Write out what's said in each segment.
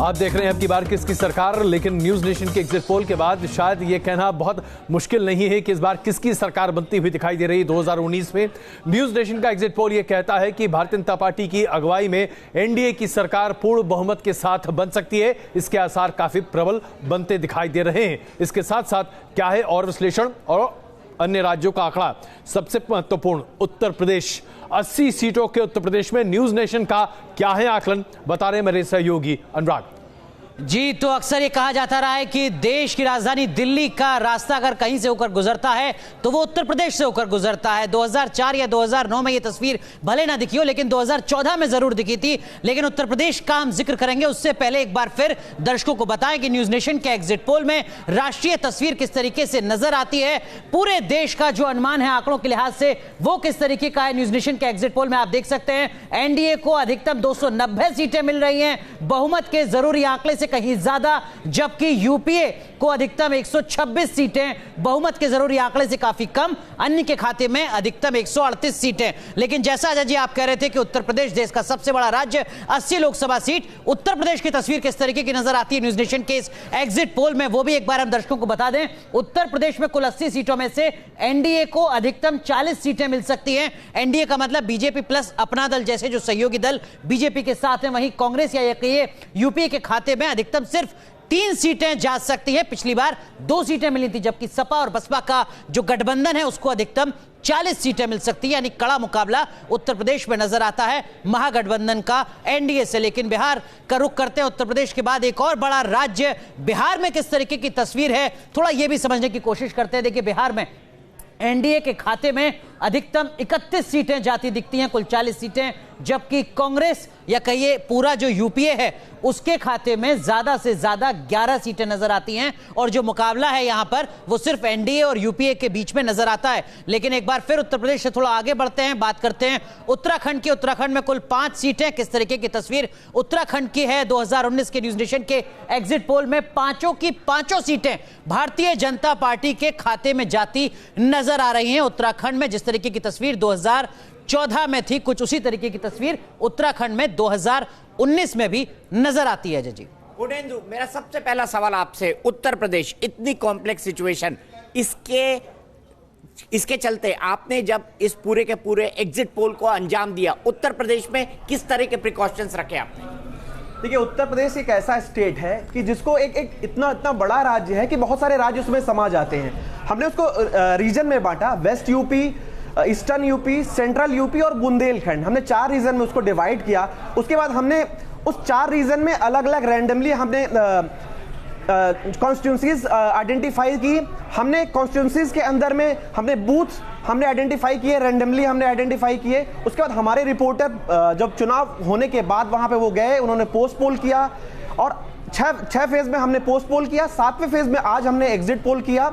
आप देख रहे हैं अब की बार किसकी सरकार, लेकिन न्यूज नेशन के एग्जिट पोल के बाद शायद ये कहना बहुत मुश्किल नहीं है कि इस बार किसकी सरकार बनती हुई दिखाई दे रही है 2019 में। न्यूज नेशन का एग्जिट पोल ये कहता है कि भारतीय जनता पार्टी की अगुवाई में एनडीए की सरकार पूर्ण बहुमत के साथ बन सकती है। इसके आसार काफी प्रबल बनते दिखाई दे रहे हैं। इसके साथ साथ क्या है और विश्लेषण और अन्य राज्यों का आंकड़ा, सबसे महत्वपूर्ण उत्तर प्रदेश, 80 सीटों के उत्तर प्रदेश में न्यूज नेशन का क्या है आकलन, बता रहे मेरे सहयोगी अनुराग जी। तो अक्सर ये कहा जाता रहा है कि देश की राजधानी दिल्ली का रास्ता अगर कहीं से होकर गुजरता है तो वो उत्तर प्रदेश से होकर गुजरता है। 2004 या 2009 में ये तस्वीर भले ना दिखी हो, लेकिन 2014 में जरूर दिखी थी। लेकिन उत्तर प्रदेश का हम जिक्र करेंगे उससे पहले एक बार फिर दर्शकों को बताएं कि न्यूज नेशन के एग्जिट पोल में राष्ट्रीय तस्वीर किस तरीके से नजर आती है। पूरे देश का जो अनुमान है आंकड़ों के लिहाज से वो किस तरीके का है। न्यूज नेशन के एग्जिट पोल में आप देख सकते हैं एनडीए को अधिकतम 290 सीटें मिल रही हैं, बहुमत के जरूरी आंकड़े से कहीं ज्यादा, जबकि यूपीए को अधिकतम 126 सीटें, बहुमत के जरूरी आंकड़े से काफी कम, अन्य के खाते में अधिकतम 138 सीटें। लेकिन जैसा अजय जी आप कह रहे थे कि उत्तर प्रदेश देश का सबसे बड़ा राज्य, 80 लोकसभा सीट, उत्तर प्रदेश की तस्वीर किस तरीके की नजर आती है न्यूज नेशन के इस एग्जिट पोल में, वो भी एक बार हम दर्शकों को बता दें। उत्तर प्रदेश में कुल 80 सीटों में से एनडीए को अधिकतम 40 सीटें मिल सकती हैं। एनडीए का मतलब बीजेपी प्लस अपना दल जैसे जो सहयोगी दल बीजेपी के साथ हैं, वहीं कांग्रेस या यूपीए के खाते में अधिकतम सिर्फ 3 सीटें जा सकती है। पिछली बार 2 सीटें मिली थी, जबकि सपा और बसपा का जो गठबंधन है उसको अधिकतम 40 सीटें मिल सकती है। यानी कड़ा मुकाबला उत्तर प्रदेश में नजर आता है महागठबंधन का एनडीए से। लेकिन बिहार का रुख करते हैं उत्तर प्रदेश के बाद एक और बड़ा राज्य, बिहार में किस तरीके की तस्वीर है थोड़ा यह भी समझने की कोशिश करते हैं। देखिए बिहार में एनडीए के खाते में अधिकतम 31 सीटें जाती दिखती हैं, कुल 40 सीटें, जबकि कांग्रेस या कहिए पूरा जो यूपीए है उसके खाते में ज्यादा से ज्यादा 11 सीटें नजर आती हैं। और जो मुकाबला है यहां पर वो सिर्फ एनडीए और यूपीए के बीच में नजर आता है। लेकिन एक बार फिर उत्तर प्रदेश से थोड़ा आगे बढ़ते हैं, बात करते हैं उत्तराखंड की। उत्तराखंड में कुल 5 सीटें, किस तरीके की तस्वीर उत्तराखंड की है 2019 के न्यूज नेशन के एग्जिट पोल में। पांचों की पांचों सीटें भारतीय जनता पार्टी के खाते में जाती नजर आ रही हैं। उत्तराखंड में जिस तरीके की तस्वीर 2014 में थी, कुछ उसी तरीके की तस्वीर उत्तराखंड में 2019 में भी नजर आती है। जी उडेंदु, मेरा सबसे पहला सवाल आपसे, उत्तर प्रदेश इतनी कॉम्प्लेक्स सिचुएशन, इसके चलते आपने जब इस पूरे के पूरे एग्जिट पोल को अंजाम दिया, उत्तर प्रदेश में किस तरह के प्रिकॉशंस रखे आपने? देखिए उत्तर प्रदेश एक ऐसा स्टेट है कि जिसको एक इतना बड़ा राज्य है कि बहुत सारे राज्य उसमें समा जाते हैं। हमने उसको रीजन में बांटा, west UP, eastern UP, central UP और बुंदेलखंड, हमने 4 रीजन में उसको डिवाइड किया। उसके बाद हमने उस 4 रीजन में अलग अलग रैंडमली हमने कॉन्स्टिट्यूंसीज आइडेंटिफाई की। हमने कॉन्स्टिट्यूंसीज के अंदर में हमने बूथ हमने आइडेंटिफाई किए, रैंडमली हमने आइडेंटिफाई किए। उसके बाद हमारे रिपोर्टर जब चुनाव होने के बाद वहां पे वो गए, उन्होंने पोस्ट पोल किया और 6 फेज में हमने पोस्ट पोल किया। 7वें फेज में आज हमने एग्जिट पोल किया।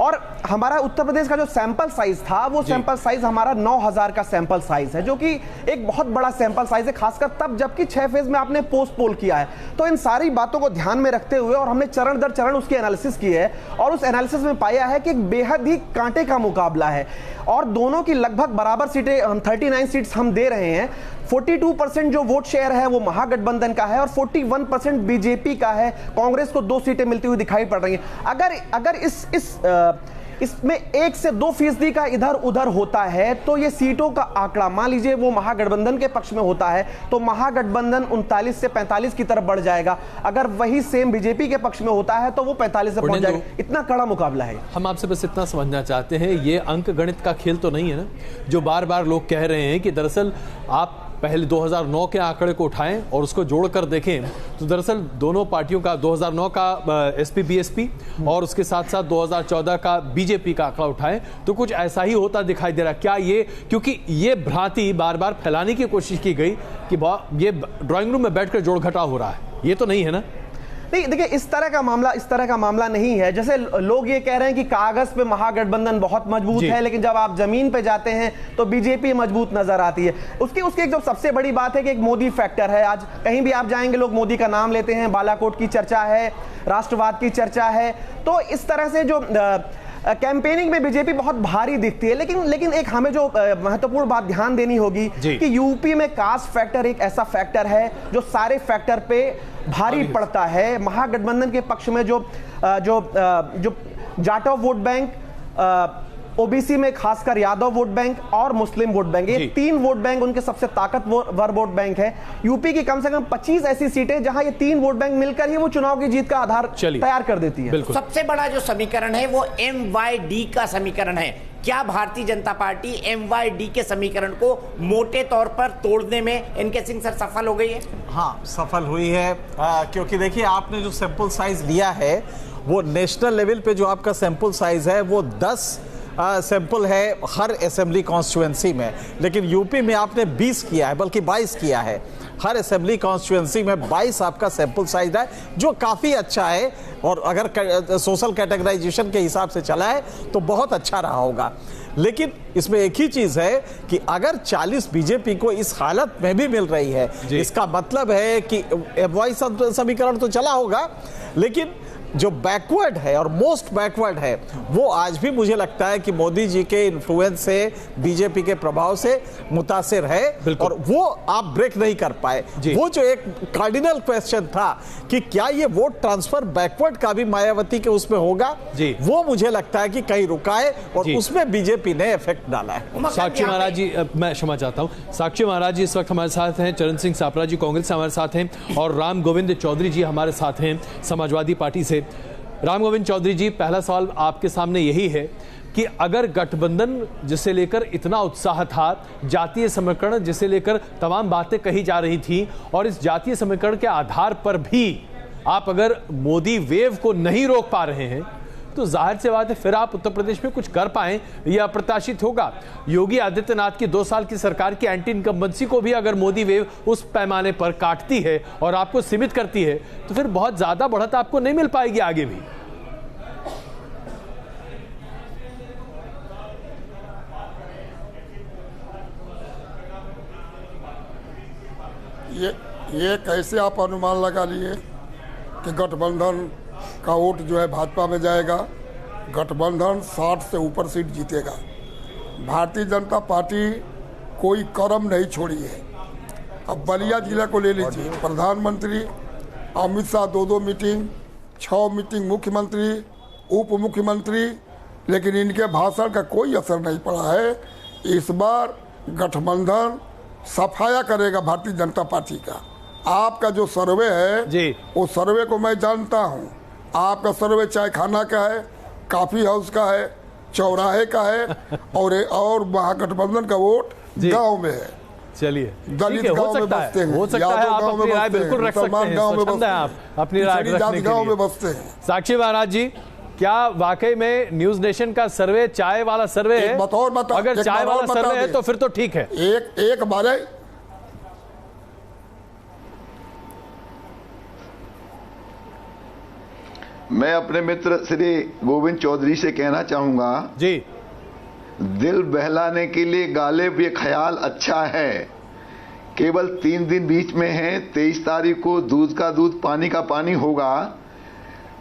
और हमारा उत्तर प्रदेश का जो सैंपल साइज था वो सैंपल साइज हमारा 9000 का सैंपल साइज है, जो कि एक बहुत बड़ा सैंपल साइज है, खासकर तब जबकि 6 फेज में आपने पोस्ट पोल किया है। तो इन सारी बातों को ध्यान में रखते हुए और हमने चरण दर चरण उसकी एनालिसिस की है और उस एनालिसिस में पाया है कि एक बेहद ही कांटे का मुकाबला है और दोनों की लगभग बराबर सीटें, हम 39 सीट्स हम दे रहे हैं। 42% जो वोट शेयर है वो महागठबंधन का है और 41% बीजेपी का है। कांग्रेस को 2 सीटें मिलती हुई दिखाई पड़ रही हैं। अगर इसमें 1 से 2% का इधर उधर होता है तो ये सीटों का आंकड़ा मान लीजिए वो महागठबंधन के पक्ष में होता है तो महागठबंधन 39 से 45 की तरफ बढ़ जाएगा। अगर वही सेम बीजेपी के पक्ष में होता है तो वो 45 से पहुंच जाएगा। इतना कड़ा मुकाबला है। हम आपसे बस इतना समझना चाहते हैं, ये अंक गणित का खेल तो नहीं है ना, जो बार बार लोग कह रहे हैं कि दरअसल आप पहले 2009 के आंकड़े को उठाएं और उसको जोड़कर देखें तो दरअसल दोनों पार्टियों का 2009 का एसपी बीएसपी और उसके साथ साथ 2014 का बीजेपी का आंकड़ा उठाएं तो कुछ ऐसा ही होता दिखाई दे रहा है। क्या ये, क्योंकि ये भ्रांति बार बार फैलाने की कोशिश की गई कि ये ड्राइंग रूम में बैठकर जोड़ घटाव हो रहा है, ये तो नहीं है ना? नहीं, देखिए इस तरह का मामला नहीं है। जैसे लोग ये कह रहे हैं कि कागज पे महागठबंधन बहुत मजबूत है, लेकिन जब आप जमीन पे जाते हैं तो बीजेपी मजबूत नजर आती है। उसकी जो सबसे बड़ी बात है कि एक मोदी फैक्टर है। आज कहीं भी आप जाएंगे लोग मोदी का नाम लेते हैं, बालाकोट की चर्चा है, राष्ट्रवाद की चर्चा है। तो इस तरह से जो कैंपेनिंग में बीजेपी बहुत भारी दिखती है, लेकिन एक हमें जो महत्वपूर्ण बात ध्यान देनी होगी कि यूपी में कास्ट फैक्टर एक ऐसा फैक्टर है जो सारे फैक्टर पे भारी पड़ता है। महागठबंधन के पक्ष में जो जाटव वोट बैंक, ओबीसी में खासकर यादव वोट बैंक और मुस्लिम वोट बैंक, ये 3 वोट बैंक उनके सबसे ताकतवर वोट बैंक है। यूपी की कम से कम 25 ऐसी सीटें जहां ये 3 वोट बैंक मिलकर ही वो चुनाव की जीत का आधार तैयार कर देती है। सबसे बड़ा जो समीकरण है वो MYD का समीकरण है। क्या भारतीय जनता पार्टी MYD के समीकरण को मोटे तौर पर तोड़ने में इनके सिंह सर सफल हो गई है? हाँ, सफल हुई है, क्योंकि देखिए आपने जो सैंपल साइज लिया है वो नेशनल लेवल पे जो आपका सैंपल साइज है वो 10 सैंपल है हर असेंबली कॉन्स्टिट्यूएंसी में, लेकिन यूपी में आपने 20 किया है, बल्कि 22 किया है। हर असेंबली कॉन्स्टिट्यूएंसी में 22 आपका सैंपल साइज है, जो काफ़ी अच्छा है, और अगर सोशल कैटेगराइजेशन के हिसाब से चला है तो बहुत अच्छा रहा होगा। लेकिन इसमें एक ही चीज़ है कि अगर 40 बीजेपी को इस हालत में भी मिल रही है, इसका मतलब है कि MY समीकरण तो चला होगा, लेकिन जो बैकवर्ड है और मोस्ट बैकवर्ड है वो आज भी मुझे लगता है कि मोदी जी के इन्फ्लुएंस से, बीजेपी के प्रभाव से मुतासिर है, और वो आप ब्रेक नहीं कर पाए। वो जो एक कार्डिनल क्वेश्चन था कि क्या ये वोट ट्रांसफर बैकवर्ड का भी मायावती के उसमें होगा, वो मुझे लगता है कि कहीं रुका है, और उसमें बीजेपी ने इफेक्ट डाला है। साक्षी महाराज जी, मैं क्षमा चाहता हूं, साक्षी महाराज जी इस वक्त हमारे साथ हैं, चरण सिंह सापरा जी कांग्रेस से हमारे साथ हैं, और राम गोविंद चौधरी जी हमारे साथ हैं समाजवादी पार्टी से। राम गोविंद चौधरी जी, पहला सवाल आपके सामने यही है कि अगर गठबंधन जिसे लेकर इतना उत्साह था, जातीय समीकरण जिसे लेकर तमाम बातें कही जा रही थी, और इस जातीय समीकरण के आधार पर भी आप अगर मोदी वेव को नहीं रोक पा रहे हैं, तो जाहिर सी बात है फिर आप उत्तर प्रदेश में कुछ कर पाएं यह अप्रत्याशित होगा। योगी आदित्यनाथ की 2 साल की सरकार की एंटी इनकम्बेंसी को भी अगर मोदी वेव उस पैमाने पर काटती है और आपको सीमित करती है, तो फिर बहुत ज्यादा बढ़त आपको नहीं मिल पाएगी आगे भी। ये कैसे आप अनुमान लगा लिए कि गठबंधन का वोट जो है भाजपा में जाएगा? गठबंधन 60 से ऊपर सीट जीतेगा। भारतीय जनता पार्टी कोई कर्म नहीं छोड़ी है। अब बलिया जिला को ले लीजिए, प्रधानमंत्री अमित शाह 2 मीटिंग, 6 मीटिंग मुख्यमंत्री, उप मुख्यमंत्री, लेकिन इनके भाषण का कोई असर नहीं पड़ा है। इस बार गठबंधन सफाया करेगा भारतीय जनता पार्टी का। आपका जो सर्वे है वो सर्वे को मैं जानता हूँ। आपका सर्वे चाय खाना का है, कॉफी हाउस का है, चौराहे का है, और महागठबंधन का वोट गांव में है। चलिए, दलित गांव में बसते हैं, हो सकता है आप अपनी राय बिल्कुल रख सकते हैं, स्वच्छंद है आप अपनी राय रखने के गांव में लिए। बसते हैं। साक्षी महाराज जी, क्या वाकई में न्यूज नेशन का सर्वे चाय वाला सर्वे है? अगर चाय वाला सर्वे है तो फिर तो ठीक है। एक बारे मैं अपने मित्र श्री गोविंद चौधरी से कहना चाहूंगा जी, दिल बहलाने के लिए गालिब ये ख्याल अच्छा है, केवल 3 दिन बीच में है। 23 तारीख को दूध का दूध पानी का पानी होगा।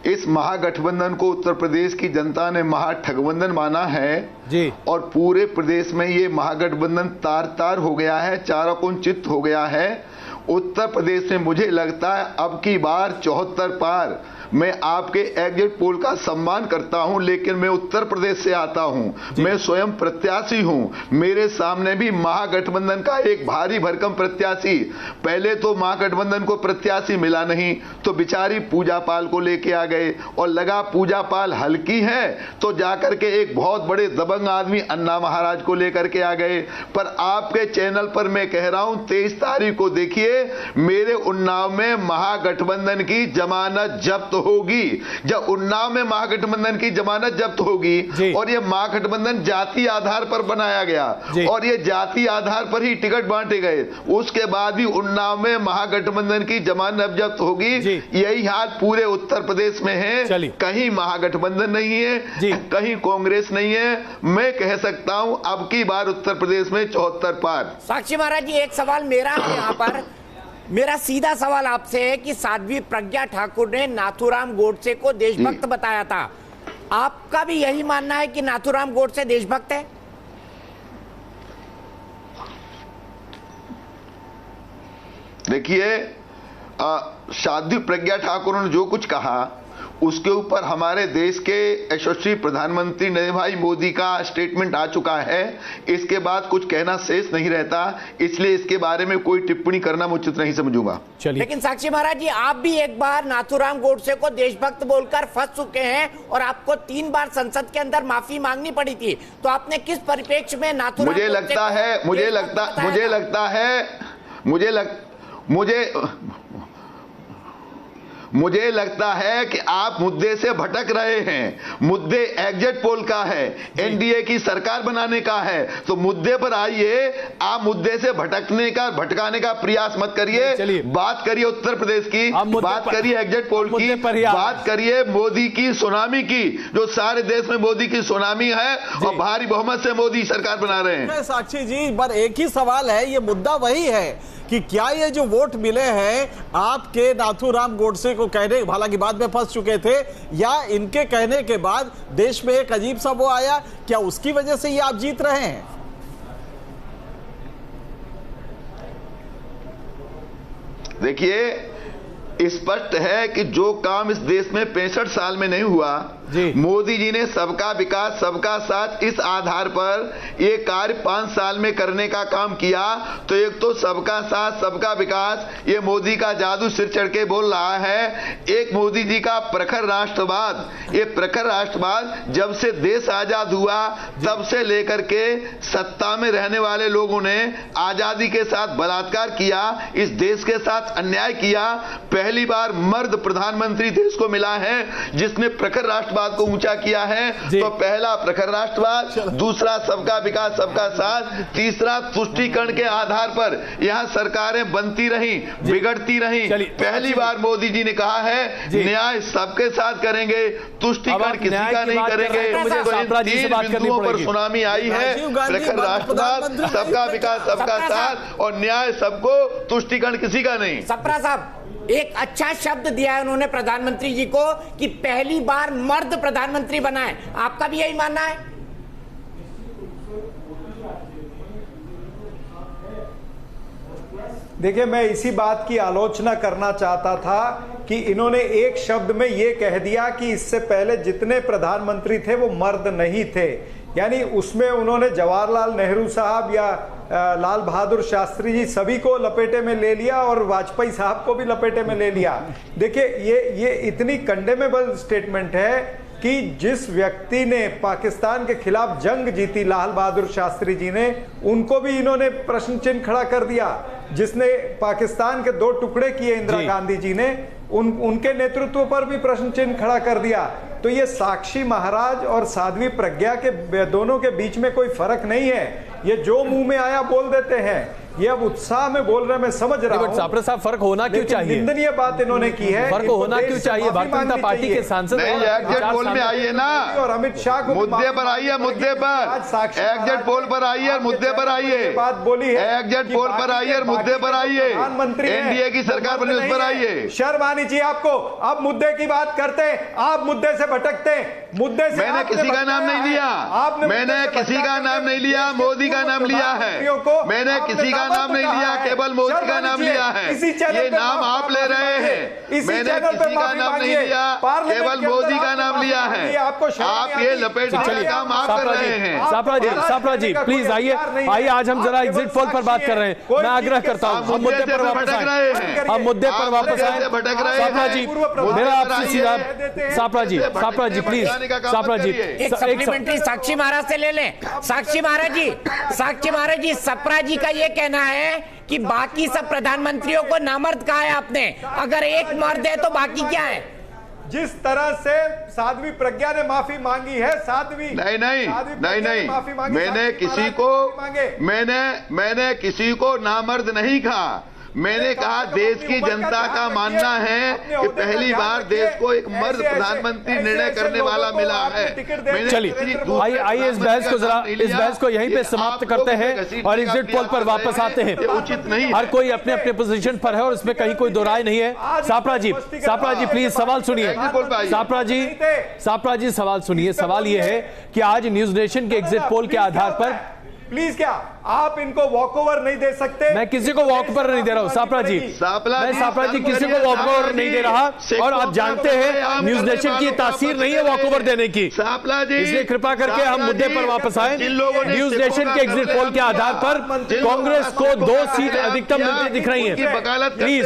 इस महागठबंधन को उत्तर प्रदेश की जनता ने महाठगबंधन माना है जी, और पूरे प्रदेश में ये महागठबंधन तार तार हो गया है, चारों कोण चित्त हो गया है। उत्तर प्रदेश में मुझे लगता है अब की बार 74 पार। मैं आपके एग्जिट पोल का सम्मान करता हूं, लेकिन मैं उत्तर प्रदेश से आता हूं, मैं स्वयं प्रत्याशी हूं। मेरे सामने भी महागठबंधन का एक भारी भरकम प्रत्याशी, पहले तो महागठबंधन को प्रत्याशी मिला नहीं तो बिचारी पूजा पाल को लेके आ गए, और लगा पूजा पाल हल्की है तो जाकर के एक बहुत बड़े दबंग आदमी अन्ना महाराज को लेकर के आ गए। पर आपके चैनल पर मैं कह रहा हूं 23 तारीख को देखिए, मेरे उन्नाव में महागठबंधन की जमानत जब्त होगी। जब उन्नाव में महागठबंधन की जमानत जब्त होगी, और ये महागठबंधन जाति आधार पर बनाया गया, और ये जाति आधार पर ही टिकट बांटे गए, उसके बाद भी उन्नाव में महागठबंधन की जमानत जब्त होगी। यही हाल पूरे उत्तर प्रदेश में है। कहीं महागठबंधन नहीं है, कहीं कांग्रेस नहीं है। मैं कह सकता हूं अब की बार उत्तर प्रदेश में 74 पार। साक्षी महाराज जी, एक सवाल मेरा यहाँ पर, मेरा सीधा सवाल आपसे है कि साध्वी प्रज्ञा ठाकुर ने नाथूराम गोडसे को देशभक्त बताया था। आपका भी यही मानना है कि नाथूराम गोडसे देशभक्त है? देखिए, साध्वी प्रज्ञा ठाकुर ने जो कुछ कहा उसके ऊपर हमारे देश के यशस्वी प्रधानमंत्री नरेंद्र भाई मोदी का स्टेटमेंट आ चुका है। इसके बाद कुछ कहना शेष नहीं रहता, इसलिए इसके बारे में कोई टिप्पणी करना मैं उचित नहीं समझूंगा। लेकिन साक्षी महाराज जी, आप भी एक बार नाथूराम गोडसे को देशभक्त बोलकर फंस चुके हैं और आपको 3 बार संसद के अंदर माफी मांगनी पड़ी थी। तो आपने किस परिप्रेक्ष्य में नाथूराम मुझे लगता है कि आप मुद्दे से भटक रहे हैं। मुद्दे एग्जिट पोल का है, एनडीए की सरकार बनाने का है, तो मुद्दे पर आइए। आप मुद्दे से भटकाने का प्रयास मत करिए। बात करिए उत्तर प्रदेश की, बात करिए एग्जिट पोल की, बात करिए मोदी की सुनामी की, जो सारे देश में मोदी की सुनामी है और भारी बहुमत से मोदी सरकार बना रहे हैं। साक्षी जी, पर एक ही सवाल है, ये मुद्दा वही है कि क्या ये जो वोट मिले हैं आपके नाथूराम गोडसे को कहने, हालांकि बाद में फंस चुके थे, या इनके कहने के बाद देश में एक अजीब सा वो आया, क्या उसकी वजह से ये आप जीत रहे हैं? देखिए, स्पष्ट है कि जो काम इस देश में 65 साल में नहीं हुआ, मोदी जी ने सबका विकास सबका साथ इस आधार पर ये कार्य 5 साल में करने का काम किया। तो एक तो सबका साथ सबका विकास, ये मोदी का जादू सिर चढ़ के बोल रहा है। एक मोदी जी का प्रखर राष्ट्रवाद, ये प्रखर राष्ट्रवाद जब से देश आजाद हुआ तब से लेकर के सत्ता में रहने वाले लोगों ने आजादी के साथ बलात्कार किया, इस देश के साथ अन्याय किया। पहली बार मर्द प्रधानमंत्री देश को मिला है जिसने प्रखर राष्ट्रवाद को ऊंचा किया है। तो पहला प्रखर राष्ट्रवाद, दूसरा सबका विकास सबका साथ, तीसरा तुष्टीकरण के आधार पर यहां सरकारें बनती रहीं, बिगड़ती रहीं। पहली बार मोदी जी ने कहा है न्याय सबके साथ करेंगे, तुष्टीकरण किसी का नहीं करेंगे। तो इन 3 बिंदुओं पर सुनामी आई है, प्रखर राष्ट्रवाद, सबका विकास सबका साथ और न्याय सबको, तुष्टीकरण किसी का नहीं। सप्रा साहब, एक अच्छा शब्द दिया है उन्होंने प्रधानमंत्री जी को कि पहली बार मर्द प्रधानमंत्री बना है। आपका भी यही मानना है? देखिए, मैं इसी बात की आलोचना करना चाहता था कि इन्होंने एक शब्द में यह कह दिया कि इससे पहले जितने प्रधानमंत्री थे वो मर्द नहीं थे। यानी उसमें उन्होंने जवाहरलाल नेहरू साहब या लाल बहादुर शास्त्री जी सभी को लपेटे में ले लिया और वाजपेयी साहब को भी लपेटे में ले लिया। देखिए, ये इतनी कंडेमेबल स्टेटमेंट है कि जिस व्यक्ति ने पाकिस्तान के खिलाफ जंग जीती, लाल बहादुर शास्त्री जी ने, उनको भी इन्होंने प्रश्न चिन्ह खड़ा कर दिया। जिसने पाकिस्तान के 2 टुकड़े किए इंदिरा गांधी जी ने, उनके नेतृत्व पर भी प्रश्न चिन्ह खड़ा कर दिया। तो ये साक्षी महाराज और साध्वी प्रज्ञा के दोनों के बीच में कोई फर्क नहीं है। ये जो मुंह में आया बोल देते हैं, ये अब उत्साह में बोल रहे हैं, मैं समझ रहा हूं। सापरे साहब, फर्क होना क्यों चाहिए? निंदनीय बात इन्होंने की है। फर्क होना क्यों चाहिए? भारतीय जनता पार्टी के सांसद एग्जिट पोल में आइए ना, और अमित शाह को मुद्दे पर आइए, मुद्दे पर एग्जिट पोल पर आइए, मुद्दे पर आइए, बात बोली है एग्जिट पोल पर आइए, मुद्दे पर आइए, एनडीए की सरकार बनी उस पर आइए। शर्म आनी चाहिए आपको। अब मुद्दे की बात करते हैं, आप मुद्दे से भटकते हैं। मुद्दे से मैंने किसी का नाम नहीं लिया, मैंने किसी का नाम नहीं लिया, मोदी का नाम लिया है। मैंने किसी का नाम नहीं लिया, केवल मोदी का नाम लिया है। ये नाम आप ले रहे हैं। मैंने किसी का नाम नहीं लिया, केवल मोदी का नाम लिया है। आप ये लपेटने का काम आप कर रहे हैं। सापरा जी प्लीज आइए, आज हम जरा एग्जिट पोल पर बात कर रहे हैं। मैं आग्रह करता हूँ हम मुद्दे पर वापस आए, हम मुद्दे पर वापस आए। सापरा जी, मेरा आपसे सीधा, सापरा जी प्लीज, सापरा जी एक सप्लीमेंट्री साक्षी महाराज से ले लें। साक्षी महाराज जी, सप्रा जी का ये कहना है कि बाकी सब प्रधानमंत्रियों को नामर्द कहा है आपने, अगर एक मर्द है तो बाकी क्या है? जिस तरह से साध्वी प्रज्ञा ने माफी मांगी है, नहीं, मैंने किसी को नामर्द नहीं कहा। मैंने कहा देश की जनता का मानना है कि पहली बार देश को एक मर्द प्रधानमंत्री निर्णय करने वाला मिला है। चलिए आइए इस बहस को यहीं पे समाप्त करते हैं और एग्जिट पोल पर वापस आते हैं। उचित नहीं, हर कोई अपने अपने पोजीशन पर है और इसमें कहीं कोई दो राय नहीं है। सापरा जी प्लीज सवाल सुनिए। सापरा जी सवाल सुनिए। सवाल यह है कि आज न्यूज नेशन के एग्जिट पोल के आधार पर प्लीज क्या आप इनको वॉक ओवर नहीं दे सकते? मैं किसी को वॉक ओवर नहीं दे रहा हूं सापरा जी, किसी को वॉक ओवर नहीं दे रहा। और आप जानते हैं न्यूज नेशन की तासीर नहीं है वॉक ओवर देने की, इसलिए कृपा करके हम मुद्दे पर वापस आए। न्यूज नेशन के एग्जिट पोल के आधार पर कांग्रेस को 2 सीट अधिकतम मिलती दिख रही है। प्लीज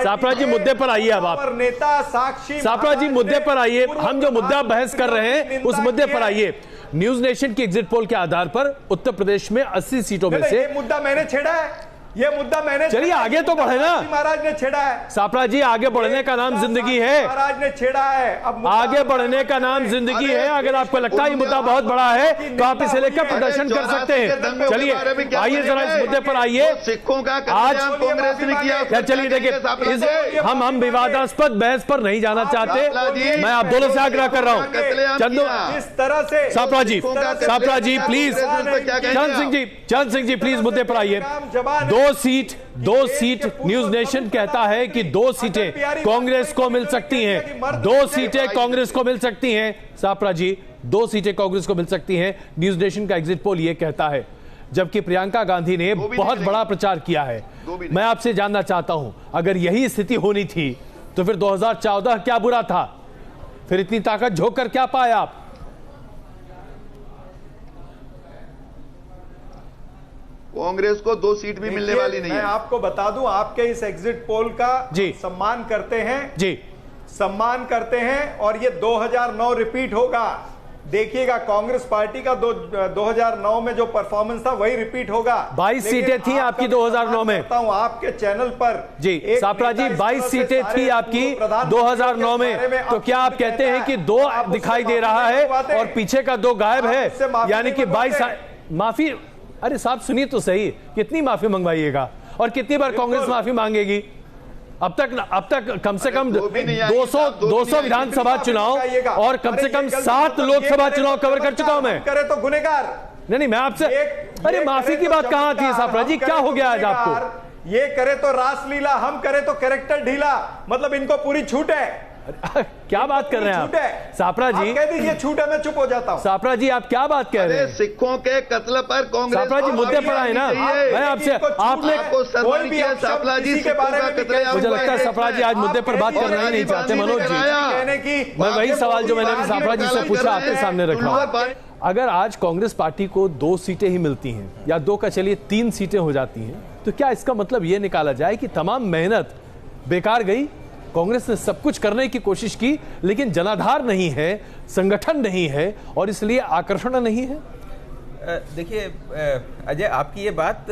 सापरा जी मुद्दे पर आइए। अब आप नेता साक्षी सापरा जी मुद्दे पर आइए। हम जो मुद्दा बहस कर रहे हैं उस मुद्दे पर आइए। न्यूज नेशन की एग्जिट पोल के आधार पर उत्तर प्रदेश में 80 सीटों में से ये मुद्दा मैंने छेड़ा है, ये मुद्दा मैंने चलिए आगे तो बढ़े ना। महाराज ने छेड़ा है। सापरा जी आगे बढ़ने का नाम जिंदगी है। महाराज ने छेड़ा है। अब आगे बढ़ने का नाम जिंदगी है। अगर आपको लगता है ये मुद्दा बहुत बड़ा है तो आप इसे लेकर प्रदर्शन कर सकते हैं। चलिए आइए जरा इस मुद्दे पर आइए। सिखों का आज कांग्रेस ने किया। चलिए देखिए हम विवादास्पद बहस पर नहीं जाना चाहते। मैं आप दोनों से आग्रह कर रहा हूं। चंदू इस तरह से सापरा जी प्लीज, चंद सिंह जी प्लीज मुद्दे पर आइए। दो सीट न्यूज नेशन कहता है कि 2 सीटें कांग्रेस को मिल सकती हैं। 2 सीटें कांग्रेस को मिल सकती हैं। सापरा जी 2 सीटें कांग्रेस को मिल सकती हैं, न्यूज नेशन का एग्जिट पोल ये कहता है। जबकि प्रियंका गांधी ने बहुत बड़ा प्रचार किया है। मैं आपसे जानना चाहता हूं, अगर यही स्थिति होनी थी तो फिर 2014 क्या बुरा था? फिर इतनी ताकत झोंक कर क्या पाए आप? कांग्रेस को 2 सीट भी मिलने वाली नहीं है। मैं आपको बता दूं, आपके इस एग्जिट पोल का सम्मान करते हैं सम्मान करते हैं और ये 2009 रिपीट होगा। देखिएगा कांग्रेस पार्टी का 2009 में जो परफॉर्मेंस था वही रिपीट होगा। 22 सीटें थी आपकी 2009 में। आपके चैनल पर सापरा जी 22 सीटें थी आपकी 2009 में। तो क्या आप कहते हैं कि 2 दिखाई दे रहा है और पीछे का 2 गायब है? यानी कि 22 माफी। अरे साहब सुनिए तो सही, कितनी माफी मंगवाइएगा और कितनी बार कांग्रेस माफी मांगेगी? अब तक कम से कम 200 विधानसभा चुनाव और कम से कम 7 लोकसभा चुनाव कवर कर चुका हूं मैं। करे तो गुनहगार नहीं मैं आपसे अरे माफी की बात कहां थी सापरा जी? क्या हो गया आज आपको? ये करे तो रासलीला, हम करे तो कैरेक्टर ढीला, मतलब इनको पूरी छूट है। क्या बात कर रहे हैं आप सापरा जी? कह दीजिए छूट है, मैं चुप हो जाता हूं। सापरा जी आप क्या बात कह रहे हैं? सिखों के कत्ल पर कांग्रेस सापरा जी मुद्दे पर आए ना। मैं आपसे आपने कोई भी सापरा जी के बारे में मुझे लगता है सापरा जी आज मुद्दे पर बात करना ही नहीं चाहते। मनोज जी मैं वही सवाल जो मैंने सापरा जी से पूछा आपके सामने रख रहा हूं। अगर आज कांग्रेस पार्टी को 2 सीटें ही मिलती हैं या 2 का चलिए 3 सीटें हो जाती हैं तो क्या इसका मतलब यह निकाला जाए कि तमाम मेहनत बेकार गई? कांग्रेस ने सब कुछ करने की कोशिश की लेकिन जनाधार नहीं है, संगठन नहीं है और इसलिए आकर्षण नहीं है। देखिए अजय, आपकी ये बात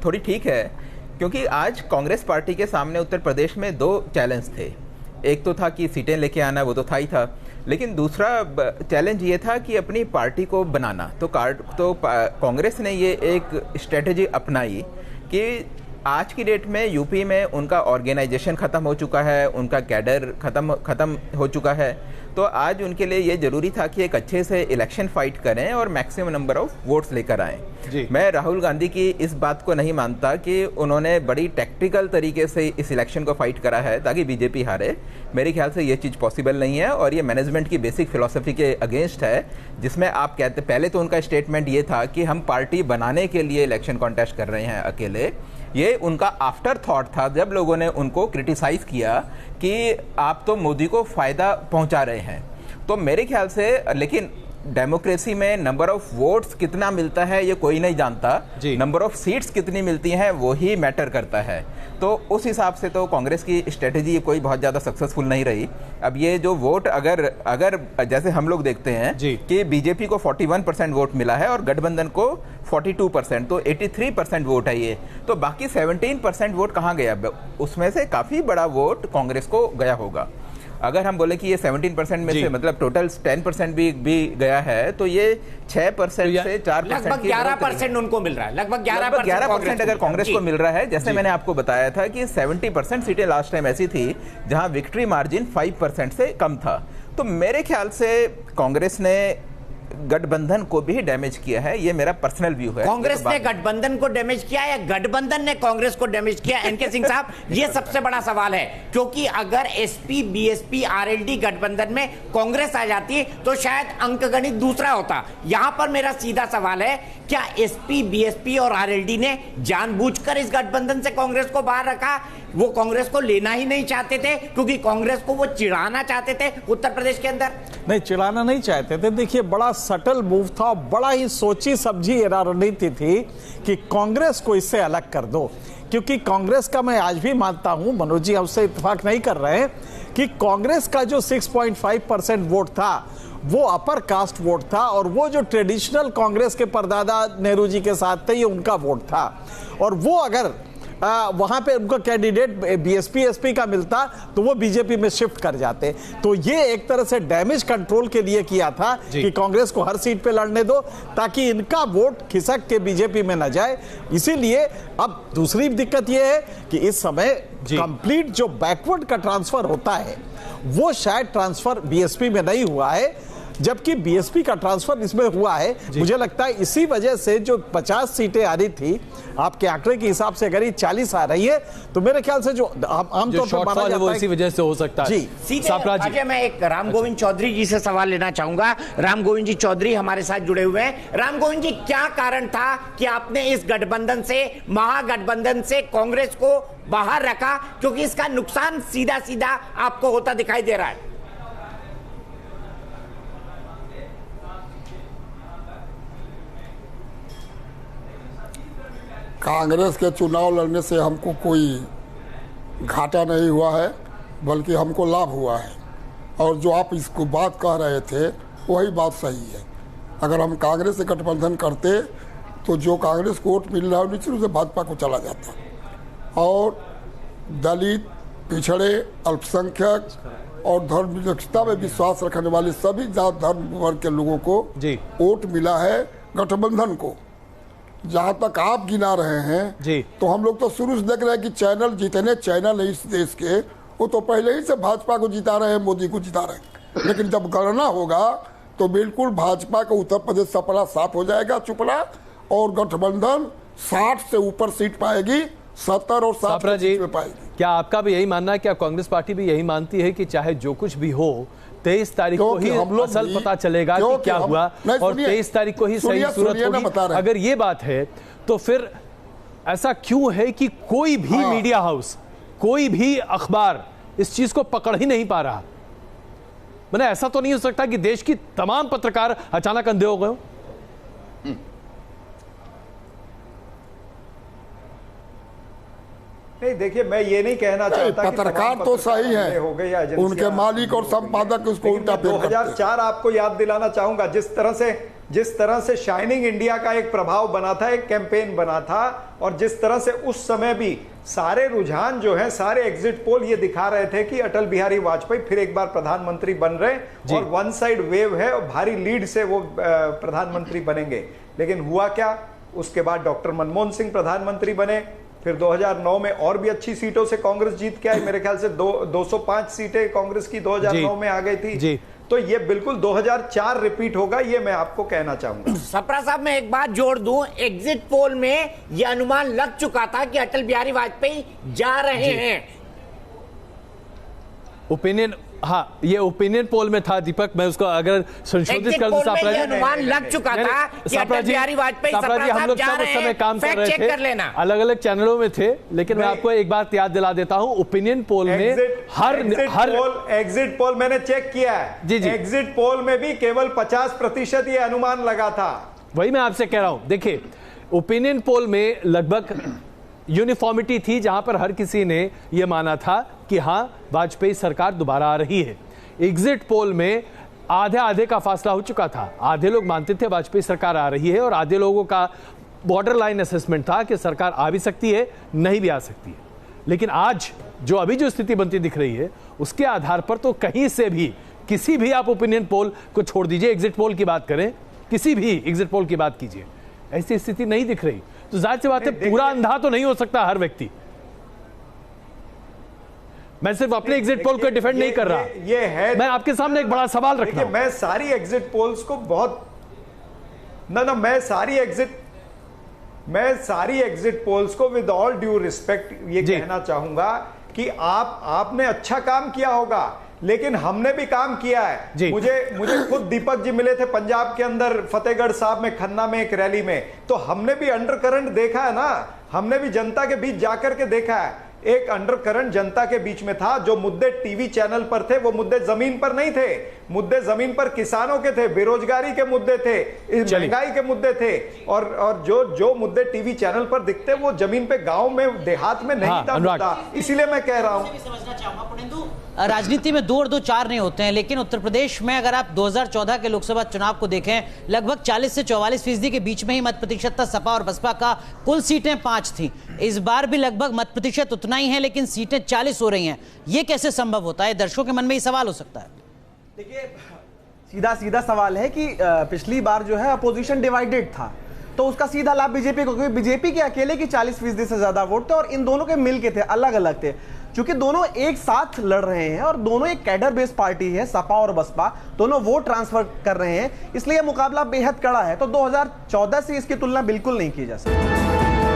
थोड़ी ठीक है क्योंकि आज कांग्रेस पार्टी के सामने उत्तर प्रदेश में 2 चैलेंज थे। एक तो था कि सीटें लेके आना, वो तो था ही था, लेकिन दूसरा चैलेंज ये था कि अपनी पार्टी को बनाना। तो कांग्रेस ने ये एक स्ट्रेटेजी अपनाई कि आज की डेट में यूपी में उनका ऑर्गेनाइजेशन ख़त्म हो चुका है, उनका कैडर ख़त्म हो चुका है। तो आज उनके लिए ये ज़रूरी था कि एक अच्छे से इलेक्शन फाइट करें और मैक्सिमम नंबर ऑफ वोट्स लेकर आएँ। मैं राहुल गांधी की इस बात को नहीं मानता कि उन्होंने बड़ी टैक्टिकल तरीके से इस इलेक्शन को फाइट करा है ताकि बीजेपी हारे। मेरे ख्याल से ये चीज़ पॉसिबल नहीं है और ये मैनेजमेंट की बेसिक फिलॉसफी के अगेंस्ट है, जिसमें आप कहते पहले तो उनका स्टेटमेंट ये था कि हम पार्टी बनाने के लिए इलेक्शन कॉन्टेस्ट कर रहे हैं अकेले। ये उनका आफ्टर थॉट था जब लोगों ने उनको क्रिटिसाइज किया कि आप तो मोदी को फायदा पहुंचा रहे हैं। तो मेरे ख्याल से लेकिन डेमोक्रेसी में नंबर ऑफ वोट्स कितना मिलता है ये कोई नहीं जानता, नंबर ऑफ सीट्स कितनी मिलती हैं वो ही मैटर करता है। तो उस हिसाब से तो कांग्रेस की स्ट्रेटेजी कोई बहुत ज़्यादा सक्सेसफुल नहीं रही। अब ये जो वोट अगर जैसे हम लोग देखते हैं कि बीजेपी को 41% वोट मिला है और गठबंधन को 42%, तो 83% वोट है ये। तो बाकी 17% वोट कहाँ गया? उसमें से काफ़ी बड़ा वोट कांग्रेस को गया होगा। अगर हम बोले कि ये 17% में से मतलब टोटल 10% भी गया है, तो ये 6% से 4% लगभग 11% उनको मिल रहा है। लगभग 11% अगर कांग्रेस को मिल रहा है। जैसे मैंने आपको बताया था कि 70% सीटें लास्ट टाइम ऐसी थी जहां विक्ट्री मार्जिन 5% से कम था। तो मेरे ख्याल से कांग्रेस ने गठबंधन को भी डैमेज किया है, ये मेरा पर्सनल व्यू है। कांग्रेस ने गठबंधन को डैमेज किया या गठबंधन ने कांग्रेस को डैमेज किया? एनके सिंह साहब, ये सबसे बड़ा सवाल है, क्योंकि अगर एसपी, बीएसपी, आरएलडी गठबंधन में कांग्रेस आ जाती तो शायद अंकगणित दूसरा होता। यहां पर मेरा सीधा सवाल है, क्या एसपी, बीएसपी और आरएलडी ने जानबूझकर इस गठबंधन से कांग्रेस को बाहर रखा? वो कांग्रेस को लेना ही नहीं चाहते थे क्योंकि कांग्रेस को वो चिढ़ाना चाहते थे उत्तर प्रदेश के अंदर? नहीं, चिढ़ाना नहीं चाहते थे। देखिए, बड़ा सटल मूव था, बड़ा ही सोची समझी रणनीति थी कि कांग्रेस को इससे अलग कर दो। क्योंकि कांग्रेस का मैं आज भी मानता हूं, मनोज जी हमसे इत्तेफाक नहीं कर रहे हैं, कि कांग्रेस का जो 6.5% वोट था वो अपर कास्ट वोट था, और वो जो ट्रेडिशनल कांग्रेस के परदादा नेहरू जी के साथ थे, ये उनका वोट था। और वो अगर वहां पे उनका कैंडिडेट बीएसपी एसपी का मिलता तो वो बीजेपी में शिफ्ट कर जाते। तो ये एक तरह से डैमेज कंट्रोल के लिए किया था कि कांग्रेस को हर सीट पे लड़ने दो ताकि इनका वोट खिसक के बीजेपी में न जाए। इसीलिए अब दूसरी दिक्कत ये है कि इस समय कंप्लीट जो बैकवर्ड का ट्रांसफर होता है वो शायद ट्रांसफर बीएसपी में नहीं हुआ है, जबकि बीएसपी का ट्रांसफर इसमें हुआ है। मुझे लगता है इसी वजह से जो 50 सीटें आ रही थी, आपके आंकड़े के हिसाब से अगर ये 40 आ रही है, तो मेरे ख्याल से जो आमतौर पर माना जाता है इसी वजह से हो सकता है। जी, मैं एक राम गोविंद चौधरी जी से सवाल लेना चाहूंगा। राम गोविंद जी चौधरी हमारे साथ जुड़े हुए हैं। राम गोविंद जी, क्या कारण था कि आपने इस गठबंधन से, महागठबंधन से कांग्रेस को बाहर रखा? क्योंकि इसका नुकसान सीधा सीधा आपको होता दिखाई दे रहा है। कांग्रेस के चुनाव लड़ने से हमको कोई घाटा नहीं हुआ है, बल्कि हमको लाभ हुआ है। और जो आप इसको बात कह रहे थे वही बात सही है। अगर हम कांग्रेस से गठबंधन करते तो जो कांग्रेस को वोट मिल रहा है निश्चित रूप से भाजपा को चला जाता, और दलित, पिछड़े, अल्पसंख्यक और धर्मनिरपेक्षता में विश्वास रखने वाले सभी जात धर्म वर्ग के लोगों को वोट मिला है गठबंधन को। जहां तक आप गिना रहे हैं तो हम लोग तो शुरू से देख रहे हैं कि चैनल, जितने चैनल है इस देश के, वो तो पहले ही से भाजपा को जिता रहे हैं, मोदी को जिता रहे हैं। लेकिन जब गणना होगा तो बिल्कुल भाजपा का उत्तर प्रदेश सपना साफ हो जाएगा, चुपड़ा, और गठबंधन 60 से ऊपर सीट पाएगी, 70 और 60 सीट में पाएगी। क्या आपका भी यही मानना है? क्या कांग्रेस पार्टी भी यही मानती है कि चाहे जो कुछ भी हो, 23 तारीख को ही असल पता चलेगा कि क्या हुआ, और 23 तारीख को ही सही सूरत होगी? अगर ये बात है तो फिर ऐसा क्यों है कि कोई भी मीडिया हाउस, कोई भी अखबार इस चीज को पकड़ ही नहीं पा रहा? मैंने ऐसा तो नहीं हो सकता कि देश की तमाम पत्रकार अचानक अंधे हो गए? नहीं, देखिए, मैं ये नहीं कहना चाहता पत्रकार तो सही है, उनके मालिक और संपादक उसको उल्टा फेर करते हैं। 2004 आपको याद दिलाना चाहूंगा, जिस तरह से शाइनिंग इंडिया का एक प्रभाव बना था, एक कैंपेन बना था, और जिस तरह से उस समय भी सारे रुझान जो है, सारे एग्जिट पोल ये दिखा रहे थे कि अटल बिहारी वाजपेयी फिर एक बार प्रधानमंत्री बन रहे, और वन साइड वेव है और भारी लीड से वो प्रधानमंत्री बनेंगे। लेकिन हुआ क्या? उसके बाद डॉक्टर मनमोहन सिंह प्रधानमंत्री बने, फिर 2009 में और भी अच्छी सीटों से कांग्रेस जीत के आई। मेरे ख्याल से 205 सीटें कांग्रेस की 2009 में आ गई थी। तो ये बिल्कुल 2004 रिपीट होगा, ये मैं आपको कहना चाहूंगा। सप्रा साहब, मैं एक बात जोड़ दूं, एग्जिट पोल में ये अनुमान लग चुका था कि अटल बिहारी वाजपेयी जा रहे हैं। ओपिनियन, हाँ, ये ओपिनियन पोल में था दीपक, मैं उसको अगर संशोधित कर दूं, अनुमान लग चुका था कि अटल बिहारी वाजपेयी हम लोग सब उस समय काम कर रहे थे, अलग अलग चैनलों में थे। लेकिन मैं आपको एक बात याद दिला देता हूं, ओपिनियन पोल में एग्जिट पोल मैंने चेक किया है, एग्जिट पोल में भी केवल 50% ये अनुमान लगा था। वही मैं आपसे कह रहा हूं। देखिए, ओपिनियन पोल में लगभग यूनिफॉर्मिटी थी, जहां पर हर किसी ने यह माना था कि हां, वाजपेयी सरकार दोबारा आ रही है। एग्जिट पोल में आधे आधे का फासला हो चुका था। आधे लोग मानते थे वाजपेयी सरकार आ रही है, और आधे लोगों का बॉर्डर लाइन असेसमेंट था कि सरकार आ भी सकती है, नहीं भी आ सकती है। लेकिन आज जो अभी जो स्थिति बनती दिख रही है, उसके आधार पर तो कहीं से भी किसी भी आप ओपिनियन पोल को छोड़ दीजिए, एग्जिट पोल की बात करें, किसी भी एग्जिट पोल की बात कीजिए, ऐसी स्थिति नहीं दिख रही। तो जाहिर सी बात है पूरा अंधा तो नहीं हो सकता हर व्यक्ति। मैं सिर्फ अपने एग्जिट पोल को डिफेंड नहीं कर रहा, ये है, मैं आपके सामने एक बड़ा सवाल रख रहा हूं। मैं सारी एग्जिट पोल्स को बहुत मैं सारी एग्जिट पोल्स को विद ऑल ड्यू रिस्पेक्ट ये कहना चाहूंगा कि आपने अच्छा काम किया होगा, लेकिन हमने भी काम किया है। मुझे खुद दीपक जी मिले थे पंजाब के अंदर फतेहगढ़ साहब में, खन्ना में एक रैली में, तो हमने भी अंडर करंट देखा है ना, हमने भी जनता के बीच जाकर के देखा है। एक अंडर करंट जनता के बीच में था, जो मुद्दे टीवी चैनल पर थे वो मुद्दे जमीन पर नहीं थे। मुद्दे जमीन पर किसानों के थे, बेरोजगारी के मुद्दे थे, महंगाई के मुद्दे थे, और जो मुद्दे टीवी चैनल पर दिखते वो जमीन पे गांव में देहात में नहीं था मुद्दा। इसीलिए मैं कह रहा हूं राजनीति में 2 और 2 4 नहीं होते हैं, लेकिन उत्तर प्रदेश में अगर आप 2014 के लोकसभा चुनाव को देखें, लगभग 40 से 44% के बीच में ही मत प्रतिशत था सपा और बसपा का। कुल सीटें 5 थी। इस बार भी लगभग मत प्रतिशत उतना ही है, लेकिन सीटें 40 हो रही हैं। ये कैसे संभव होता है? दर्शकों के मन में ये सवाल हो सकता है। देखिए, सीधा सवाल है कि पिछली बार जो है अपोजिशन डिवाइडेड था, तो उसका सीधा लाभ बीजेपी को, क्योंकि बीजेपी के अकेले की 40% से ज्यादा वोट थे और इन दोनों के मिल के थे, अलग अलग थे। क्योंकि दोनों एक साथ लड़ रहे हैं और दोनों एक कैडर बेस्ड पार्टी है, सपा और बसपा, दोनों वोट ट्रांसफर कर रहे हैं, इसलिए मुकाबला बेहद कड़ा है। तो 2014 से इसकी तुलना बिल्कुल नहीं की जा सकती।